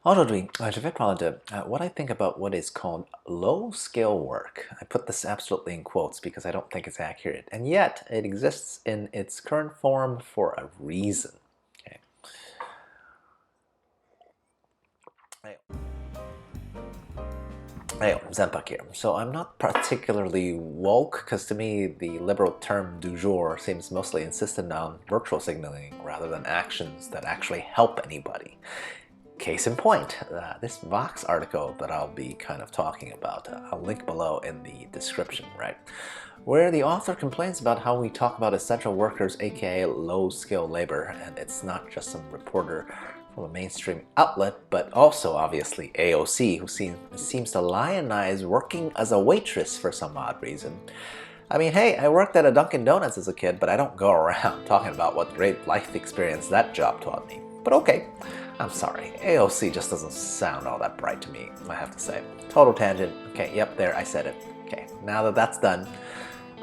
Aujourd'hui, je vais parler de what I think about what is called low-skill work. I put this absolutely in quotes because I don't think it's accurate, and yet it exists in its current form for a reason. Okay. Hey, XenPuck here. So I'm not particularly woke because to me the liberal term du jour seems mostly insistent on virtual signaling rather than actions that actually help anybody. Case in point, this Vox article that I'll be kind of talking about, I'll link below in the description, right? Where the author complains about how we talk about essential workers, aka low-skill labor, and it's not just some reporter from a mainstream outlet, but also obviously AOC, who seems to lionize working as a waitress for some odd reason. I mean, hey, I worked at a Dunkin' Donuts as a kid, but I don't go around talking about what great life experience that job taught me. But okay, I'm sorry, AOC just doesn't sound all that bright to me, I have to say. Total tangent. Okay, yep, there, I said it. Okay, now that that's done,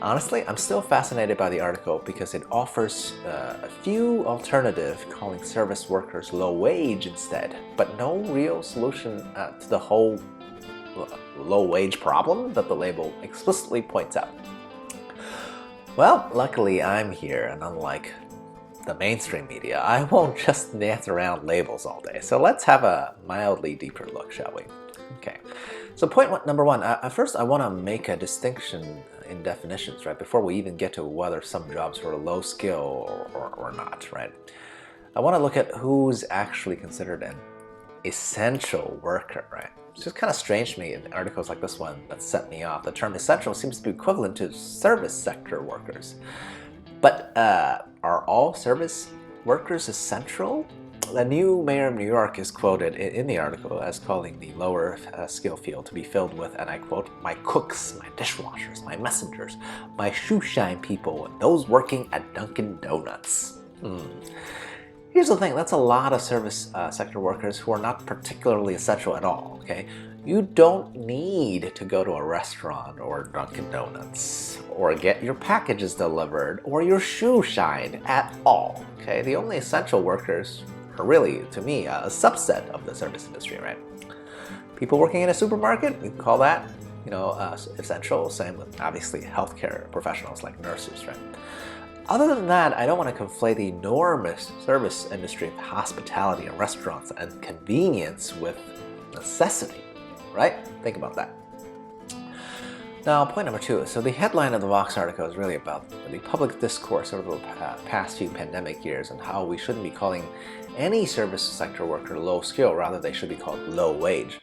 honestly, I'm still fascinated by the article because it offers a few alternatives, calling service workers low wage instead, but no real solution to the whole low wage problem that the label explicitly points out. Well, luckily I'm here, and unlike the mainstream media, I won't just dance around labels all day. So let's have a mildly deeper look, shall we? Okay, so point number one, first I want to make a distinction in definitions, right, before we even get to whether some jobs are low skill or not, right? I want to look at who's actually considered an essential worker, right? It's just kind of strange to me in articles like this one that set me off. The term essential seems to be equivalent to service sector workers. But are all service workers essential? The new mayor of New York is quoted in the article as calling the lower skill field to be filled with, and I quote, my cooks, my dishwashers, my messengers, my shoe shine people, and those working at Dunkin' Donuts. Here's the thing, that's a lot of service sector workers who are not particularly essential at all, okay? You don't need to go to a restaurant or Dunkin' Donuts or get your packages delivered or your shoe shined at all, okay? The only essential workers are really, to me, a subset of the service industry, right? People working in a supermarket, we call that, essential. Same with, obviously, healthcare professionals like nurses, right? Other than that, I don't want to conflate the enormous service industry of hospitality and restaurants and convenience with necessity, right? Think about that. Now, point number two. So the headline of the Vox article is really about the public discourse over the past few pandemic years and how we shouldn't be calling any service sector worker low skill, rather they should be called low wage.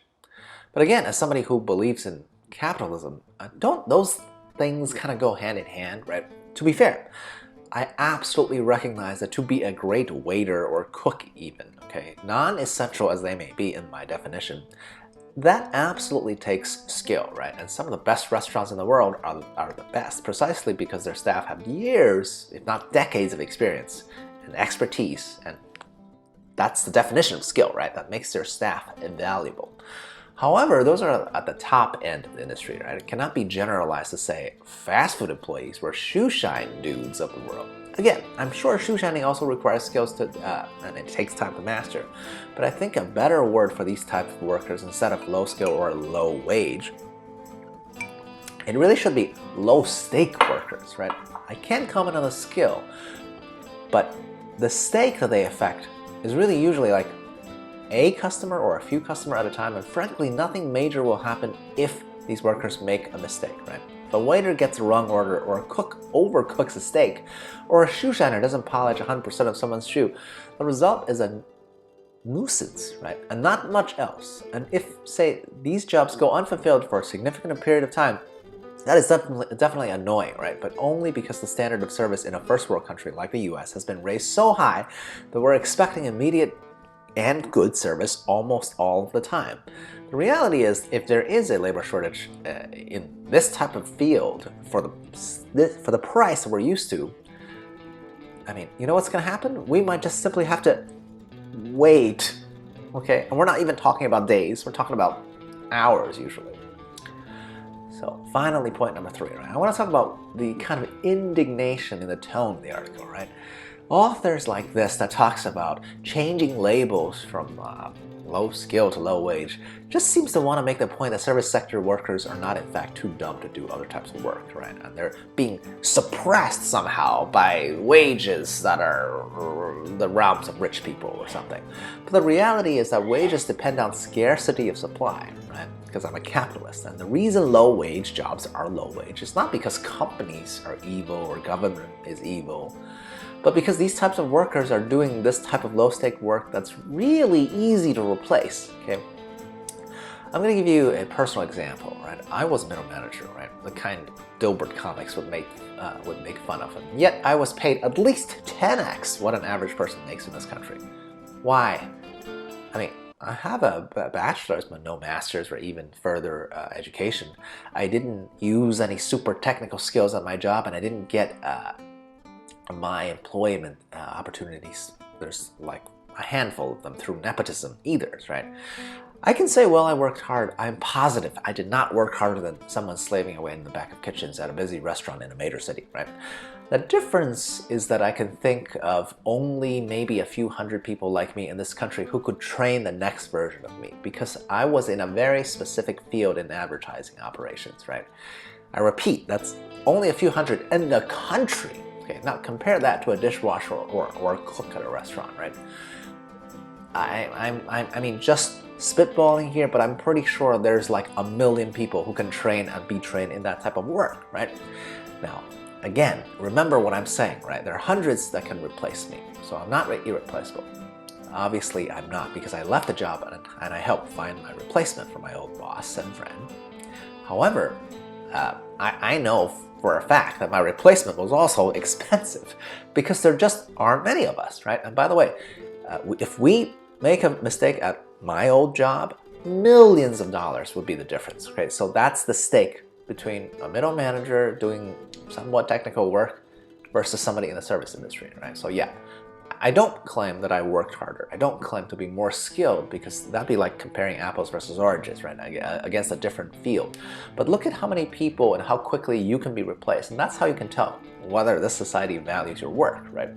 But again, as somebody who believes in capitalism, don't those things kind of go hand in hand, right? To be fair, I absolutely recognize that to be a great waiter or cook even, okay, non-essential as they may be in my definition, that absolutely takes skill, right? And some of the best restaurants in the world are the best precisely because their staff have years, if not decades of experience and expertise, and that's the definition of skill, right? That makes their staff invaluable. However, those are at the top end of the industry, right? It cannot be generalized to say fast food employees were shoe shine dudes of the world. Again, I'm sure shoe shining also requires skills and it takes time to master. But I think a better word for these types of workers instead of low skill or low wage, it really should be low stake workers, right? I can't comment on the skill, but the stake that they affect is really usually like a customer or a few customers at a time, and frankly, nothing major will happen if these workers make a mistake, right? If a waiter gets a wrong order, or a cook overcooks a steak, or a shoe shiner doesn't polish 100% of someone's shoe, the result is a nuisance, right? And not much else. And if, say, these jobs go unfulfilled for a significant period of time, that is definitely annoying, right? But only because the standard of service in a first world country like the US has been raised so high that we're expecting immediate and good service almost all the time. The reality is, if there is a labor shortage in this type of field for the price that we're used to, I mean, you know what's going to happen? We might just simply have to wait, okay? And we're not even talking about days, we're talking about hours usually. So finally, point number three, right? I want to talk about the kind of indignation in the tone of the article, right? Authors like this that talks about changing labels from low skill to low wage just seems to want to make the point that service sector workers are not in fact too dumb to do other types of work, right? And they're being suppressed somehow by wages that are the realms of rich people or something. But the reality is that wages depend on scarcity of supply, right? Because I'm a capitalist, and the reason low-wage jobs are low-wage is not because companies are evil or government is evil, but because these types of workers are doing this type of low-stake work that's really easy to replace, okay? I'm going to give you a personal example, right? I was a middle manager, right? The kind Dilbert comics would make fun of, and yet I was paid at least 10x what an average person makes in this country. Why? I mean, I have a bachelor's but no master's or even further education. I didn't use any super technical skills at my job, and I didn't get my employment opportunities. There's like a handful of them through nepotism either, right? I can say, well, I worked hard. I'm positive I did not work harder than someone slaving away in the back of kitchens at a busy restaurant in a major city, right? The difference is that I can think of only maybe a few hundred people like me in this country who could train the next version of me, because I was in a very specific field in advertising operations, right? I repeat, that's only a few hundred in the country. Okay, now compare that to a dishwasher or a cook at a restaurant, right? I mean, just spitballing here, but I'm pretty sure there's like 1 million people who can train and be trained in that type of work, right? Now, again, remember what I'm saying, right? There are hundreds that can replace me, so I'm not irreplaceable. Obviously, I'm not, because I left the job and I helped find my replacement for my old boss and friend. However, I know for a fact that my replacement was also expensive, because there just aren't many of us, right? And by the way, if we make a mistake at my old job, millions of dollars would be the difference, okay? So that's the stake between a middle manager doing somewhat technical work versus somebody in the service industry, right? So yeah, I don't claim that I worked harder. I don't claim to be more skilled, because that'd be like comparing apples versus oranges, right? Against a different field. But look at how many people and how quickly you can be replaced, and that's how you can tell whether this society values your work, right?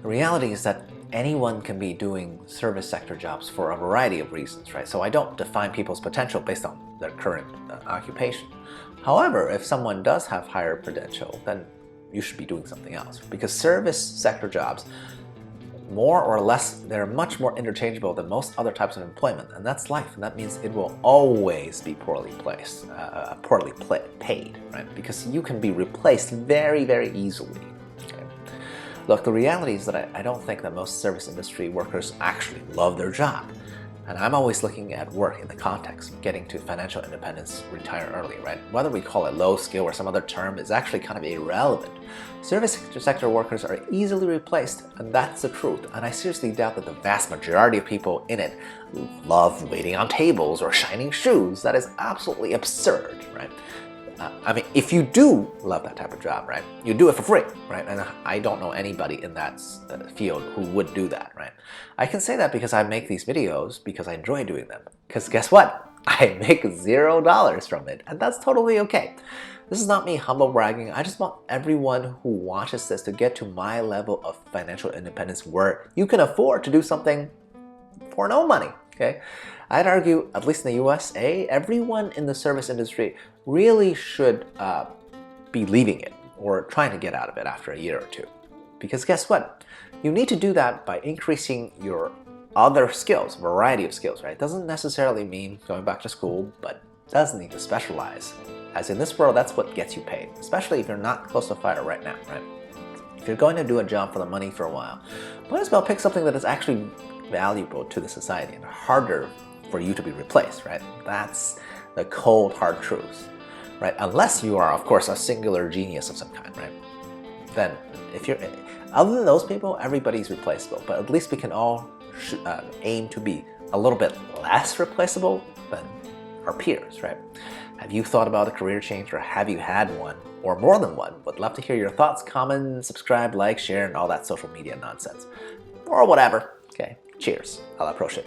The reality is that anyone can be doing service sector jobs for a variety of reasons, right? So I don't define people's potential based on their current occupation. However, if someone does have higher potential, then you should be doing something else, because service sector jobs, more or less, they're much more interchangeable than most other types of employment, and that's life, and that means it will always be poorly paid, right? Because you can be replaced very, very easily. Okay? Look, the reality is that I don't think that most service industry workers actually love their job. And I'm always looking at work in the context of getting to financial independence, retire early, right? Whether we call it low skill or some other term is actually kind of irrelevant. Service sector workers are easily replaced, and that's the truth. And I seriously doubt that the vast majority of people in it love waiting on tables or shining shoes. That is absolutely absurd, right? I mean, if you do love that type of job, right, you do it for free, right? And I don't know anybody in that field who would do that, right? I can say that because I make these videos because I enjoy doing them. Because guess what? I make $0 from it, and that's totally okay. This is not me humble bragging. I just want everyone who watches this to get to my level of financial independence where you can afford to do something for no money, okay? I'd argue, at least in the USA, everyone in the service industry really should be leaving it or trying to get out of it after a year or two. Because guess what? You need to do that by increasing your other skills, variety of skills, right? It doesn't necessarily mean going back to school, but does need to specialize. As in this world, that's what gets you paid, especially if you're not close to fire right now, right? If you're going to do a job for the money for a while, might as well pick something that is actually valuable to the society and harder for you to be replaced, right? That's the cold, hard truth, right? Unless you are, of course, a singular genius of some kind, right? Then, if you're, other than those people, everybody's replaceable, but at least we can all aim to be a little bit less replaceable than our peers, right? Have you thought about a career change, or have you had one, or more than one? Would love to hear your thoughts, comment, subscribe, like, share, and all that social media nonsense. Or whatever, okay? Cheers, à la prochaine.